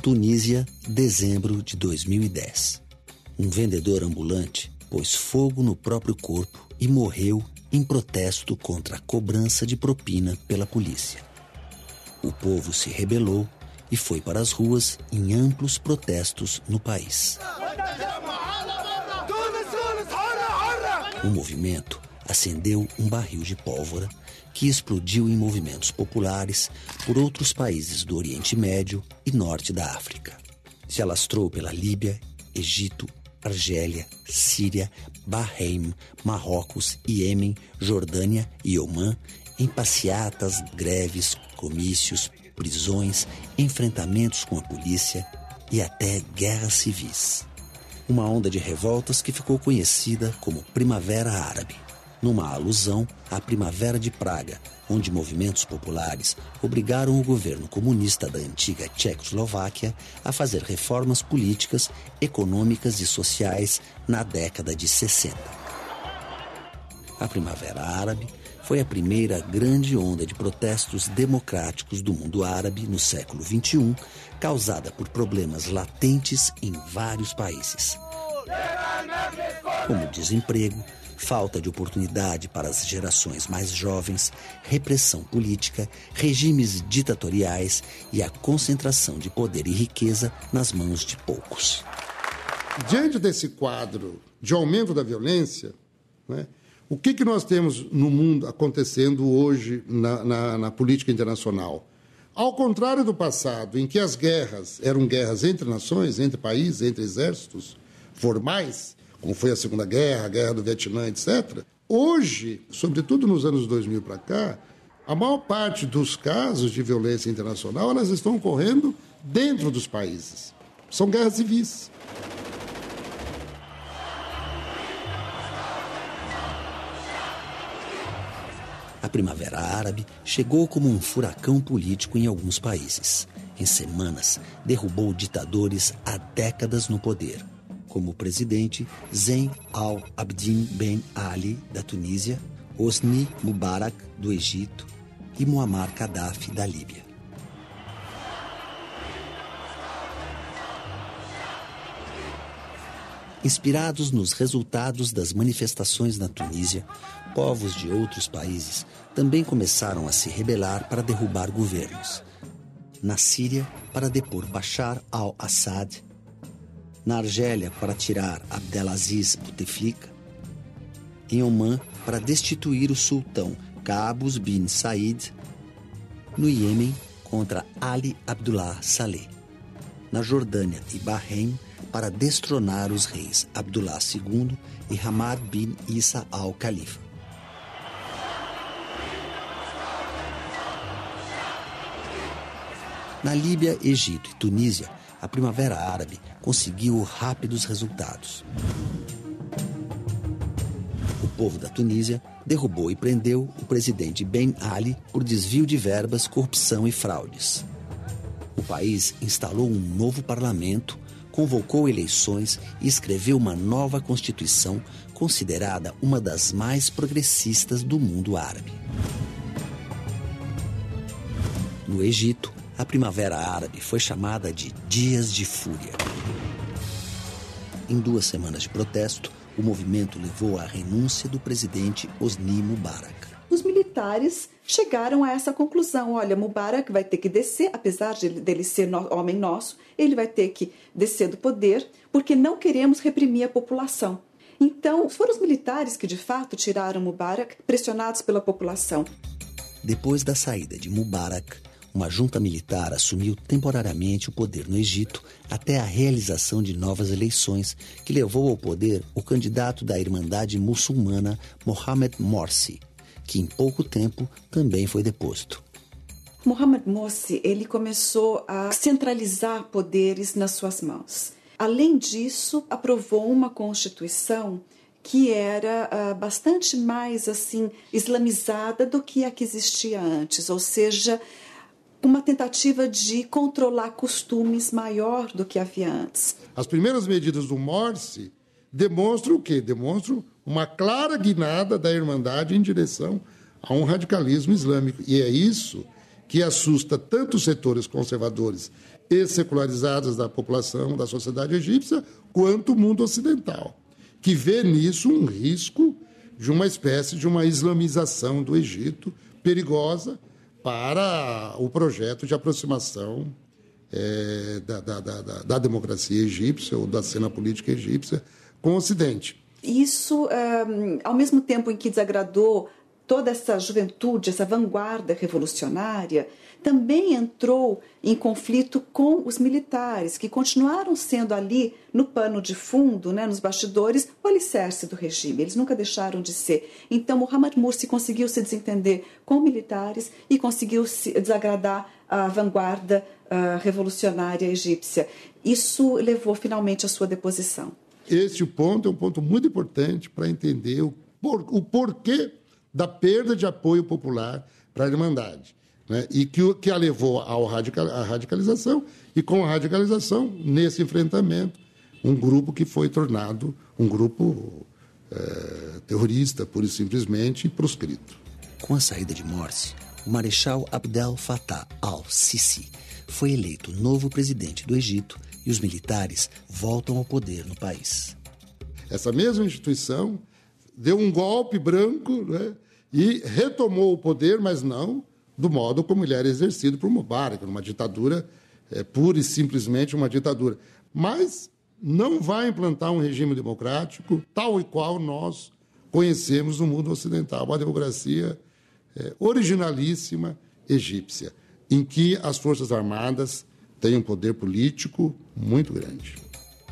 Tunísia, dezembro de 2010. Um vendedor ambulante pôs fogo no próprio corpo e morreu em protesto contra a cobrança de propina pela polícia. O povo se rebelou e foi para as ruas em amplos protestos no país. O movimento acendeu um barril de pólvora que explodiu em movimentos populares por outros países do Oriente Médio e Norte da África. Se alastrou pela Líbia, Egito, Argélia, Síria, Bahrein, Marrocos, Iêmen, Jordânia e Omã, em passeatas, greves, comícios, prisões, enfrentamentos com a polícia e até guerras civis. Uma onda de revoltas que ficou conhecida como Primavera Árabe, numa alusão à Primavera de Praga, onde movimentos populares obrigaram o governo comunista da antiga Tchecoslováquia a fazer reformas políticas, econômicas e sociais na década de 60. A Primavera Árabe foi a primeira grande onda de protestos democráticos do mundo árabe no século XXI, causada por problemas latentes em vários países, como desemprego, falta de oportunidade para as gerações mais jovens, repressão política, regimes ditatoriais e a concentração de poder e riqueza nas mãos de poucos. Diante desse quadro de aumento da violência, né, o que nós temos no mundo acontecendo hoje na política internacional? Ao contrário do passado, em que as guerras eram guerras entre nações, entre países, entre exércitos formais, como foi a Segunda Guerra, a Guerra do Vietnã, etc. Hoje, sobretudo nos anos 2000 para cá, a maior parte dos casos de violência internacional elas estão ocorrendo dentro dos países. São guerras civis. A Primavera Árabe chegou como um furacão político em alguns países. Em semanas, derrubou ditadores há décadas no poder, como o presidente Zine al-Abidine Ben Ali, da Tunísia, Hosni Mubarak, do Egito, e Muammar Gaddafi, da Líbia. Inspirados nos resultados das manifestações na Tunísia, povos de outros países também começaram a se rebelar para derrubar governos. Na Síria, para depor Bashar al-Assad, na Argélia, para tirar Abdelaziz Bouteflika, em Omã, para destituir o sultão Qaboos bin Said, no Iêmen, contra Ali Abdullah Saleh, na Jordânia e Bahrein, para destronar os reis Abdullah II e Hamad bin Isa al-Khalifa. Na Líbia, Egito e Tunísia, a Primavera Árabe conseguiu rápidos resultados. O povo da Tunísia derrubou e prendeu o presidente Ben Ali por desvio de verbas, corrupção e fraudes. O país instalou um novo parlamento, convocou eleições e escreveu uma nova Constituição considerada uma das mais progressistas do mundo árabe. No Egito, a Primavera Árabe foi chamada de Dias de Fúria. Em 2 semanas de protesto, o movimento levou à renúncia do presidente Hosni Mubarak. Os militares chegaram a essa conclusão: olha, Mubarak vai ter que descer, apesar dele ser homem nosso, ele vai ter que descer do poder, porque não queremos reprimir a população. Então, foram os militares que de fato tiraram Mubarak, pressionados pela população. Depois da saída de Mubarak, uma junta militar assumiu temporariamente o poder no Egito até a realização de novas eleições, que levou ao poder o candidato da Irmandade Muçulmana Mohamed Morsi, que em pouco tempo também foi deposto. Mohamed Morsi, ele começou a centralizar poderes nas suas mãos. Além disso, aprovou uma constituição que era bastante mais islamizada do que a que existia antes, ou seja, uma tentativa de controlar costumes maior do que havia antes. As primeiras medidas do Morsi demonstram o quê? Demonstram uma clara guinada da Irmandade em direção a um radicalismo islâmico. E é isso que assusta tanto os setores conservadores e secularizados da população, da sociedade egípcia, quanto o mundo ocidental, que vê nisso um risco de uma espécie de uma islamização do Egito perigosa para o projeto de aproximação da democracia egípcia ou da cena política egípcia com o Ocidente. Isso, ao mesmo tempo em que desagradou toda essa juventude, essa vanguarda revolucionária, também entrou em conflito com os militares, que continuaram sendo ali, no pano de fundo, né, nos bastidores, o alicerce do regime. Eles nunca deixaram de ser. Então, Mohamed Morsi conseguiu se desentender com militares e conseguiu se desagradar a vanguarda revolucionária egípcia. Isso levou finalmente à sua deposição. Este ponto é um ponto muito importante para entender o porquê da perda de apoio popular para a Irmandade, né? E que a levou à radicalização, e com a radicalização, nesse enfrentamento, um grupo que foi tornado um grupo terrorista, pura e simplesmente, e proscrito. Com a saída de Morsi, o Marechal Abdel Fattah al-Sisi foi eleito novo presidente do Egito e os militares voltam ao poder no país. Essa mesma instituição deu um golpe branco, né, e retomou o poder, mas não do modo como ele era exercido por Mubarak, numa ditadura, pura e simplesmente uma ditadura. Mas não vai implantar um regime democrático tal e qual nós conhecemos no mundo ocidental, uma democracia originalíssima egípcia, em que as Forças Armadas têm um poder político muito grande.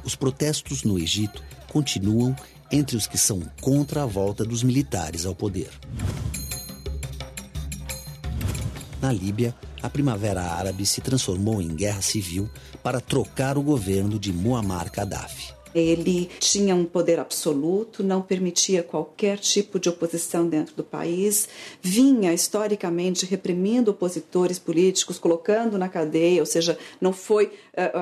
Os protestos no Egito continuam entre os que são contra a volta dos militares ao poder. Na Líbia, a Primavera Árabe se transformou em guerra civil para trocar o governo de Muammar Gaddafi. Ele tinha um poder absoluto, não permitia qualquer tipo de oposição dentro do país, vinha historicamente reprimindo opositores políticos, colocando na cadeia, ou seja, não foi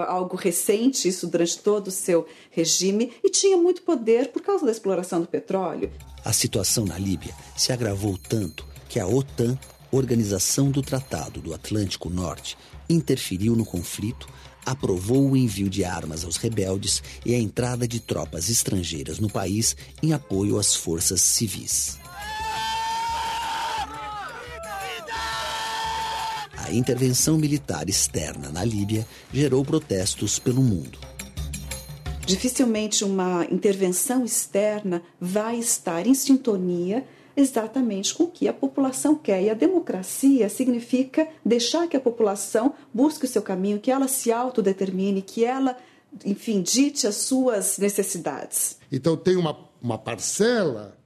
algo recente isso durante todo o seu regime, e tinha muito poder por causa da exploração do petróleo. A situação na Líbia se agravou tanto que a OTAN, Organização do Tratado do Atlântico Norte, interferiu no conflito, aprovou o envio de armas aos rebeldes e a entrada de tropas estrangeiras no país em apoio às forças civis. A intervenção militar externa na Líbia gerou protestos pelo mundo. Dificilmente uma intervenção externa vai estar em sintonia exatamente com o que a população quer. E a democracia significa deixar que a população busque o seu caminho, que ela se autodetermine, que ela, enfim, dite as suas necessidades. Então tem uma parcela,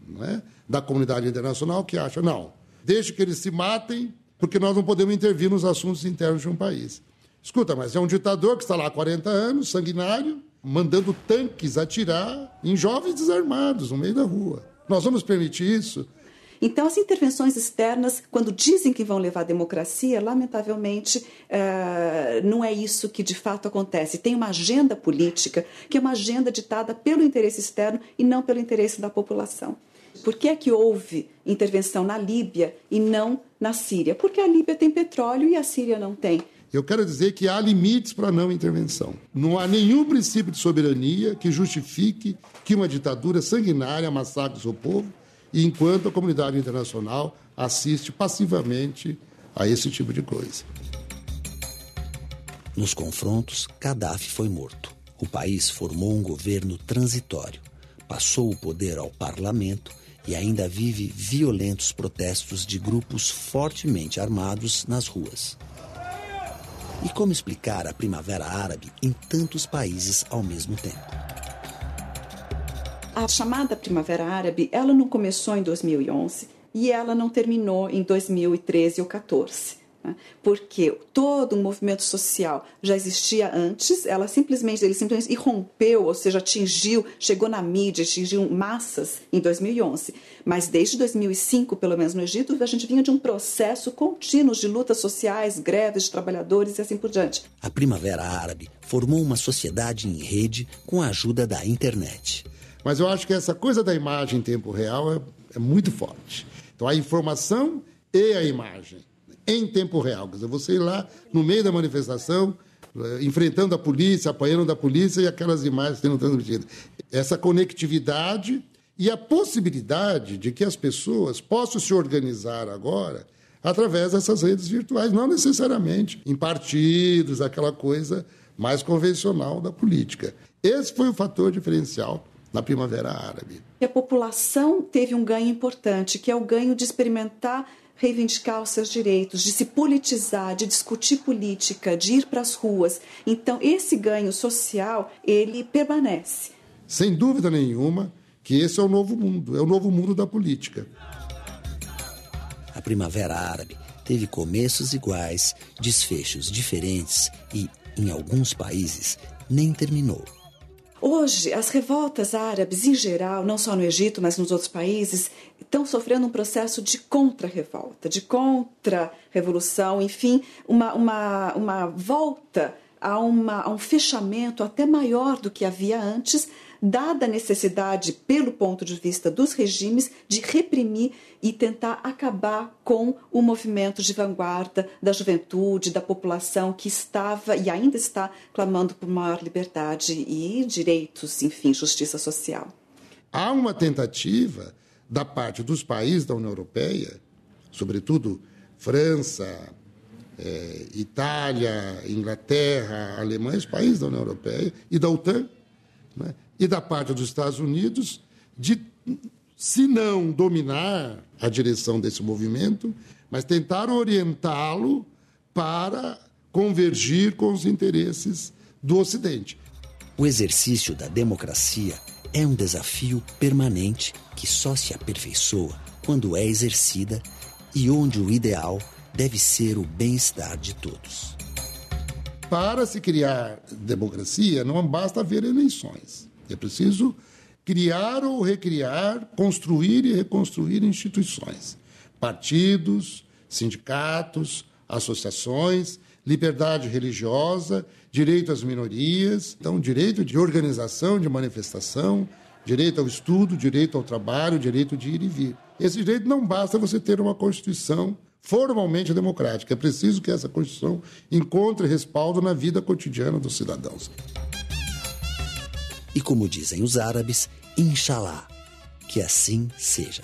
não é, da comunidade internacional que acha, não, deixe que eles se matem, porque nós não podemos intervir nos assuntos internos de um país. Escuta, mas é um ditador que está lá há 40 anos, sanguinário, mandando tanques atirar em jovens desarmados no meio da rua. Nós vamos permitir isso? Então, as intervenções externas, quando dizem que vão levar à democracia, lamentavelmente, não é isso que de fato acontece. Tem uma agenda política, que é uma agenda ditada pelo interesse externo e não pelo interesse da população. Por que é que houve intervenção na Líbia e não na Síria? Porque a Líbia tem petróleo e a Síria não tem. Eu quero dizer que há limites para a não intervenção. Não há nenhum princípio de soberania que justifique que uma ditadura sanguinária massacre o seu povo, e enquanto a comunidade internacional assiste passivamente a esse tipo de coisa. Nos confrontos, Gaddafi foi morto. O país formou um governo transitório, passou o poder ao parlamento e ainda vive violentos protestos de grupos fortemente armados nas ruas. E como explicar a Primavera Árabe em tantos países ao mesmo tempo? A chamada Primavera Árabe, ela não começou em 2011 e ela não terminou em 2013 ou 2014. Né? Porque todo o movimento social já existia antes, ele simplesmente irrompeu, ou seja, chegou na mídia, atingiu massas em 2011. Mas desde 2005, pelo menos no Egito, a gente vinha de um processo contínuo de lutas sociais, greves de trabalhadores e assim por diante. A Primavera Árabe formou uma sociedade em rede com a ajuda da internet. Mas eu acho que essa coisa da imagem em tempo real é muito forte. Então, a informação e a imagem. em tempo real. Quer dizer, você ir lá no meio da manifestação, enfrentando a polícia, apanhando da polícia e aquelas imagens sendo transmitidas. Essa conectividade e a possibilidade de que as pessoas possam se organizar agora através dessas redes virtuais, não necessariamente em partidos, aquela coisa mais convencional da política. Esse foi o fator diferencial na Primavera Árabe. A população teve um ganho importante, que é o ganho de experimentar reivindicar os seus direitos, de se politizar, de discutir política, de ir para as ruas. Então, esse ganho social, ele permanece. Sem dúvida nenhuma que esse é o novo mundo da política. A Primavera Árabe teve começos iguais, desfechos diferentes e, em alguns países, nem terminou. Hoje, as revoltas árabes, em geral, não só no Egito, mas nos outros países, estão sofrendo um processo de contra-revolta, de contra-revolução, enfim, uma volta a um fechamento até maior do que havia antes, dada a necessidade, pelo ponto de vista dos regimes, de reprimir e tentar acabar com o movimento de vanguarda da juventude, da população que estava e ainda está clamando por maior liberdade e direitos, enfim, justiça social. Há uma tentativa da parte dos países da União Europeia, sobretudo França, Itália, Inglaterra, Alemanha, os países da União Europeia e da OTAN, né? E da parte dos Estados Unidos, de, se não dominar a direção desse movimento, mas tentar orientá-lo para convergir com os interesses do Ocidente. O exercício da democracia é um desafio permanente que só se aperfeiçoa quando é exercida e onde o ideal deve ser o bem-estar de todos. Para se criar democracia, não basta haver eleições. É preciso criar ou recriar, construir e reconstruir instituições. Partidos, sindicatos, associações, liberdade religiosa, direito às minorias, então direito de organização, de manifestação, direito ao estudo, direito ao trabalho, direito de ir e vir. Esse direito não basta você ter uma Constituição formalmente democrática. É preciso que essa Constituição encontre respaldo na vida cotidiana dos cidadãos. E como dizem os árabes, Inshallah, que assim seja.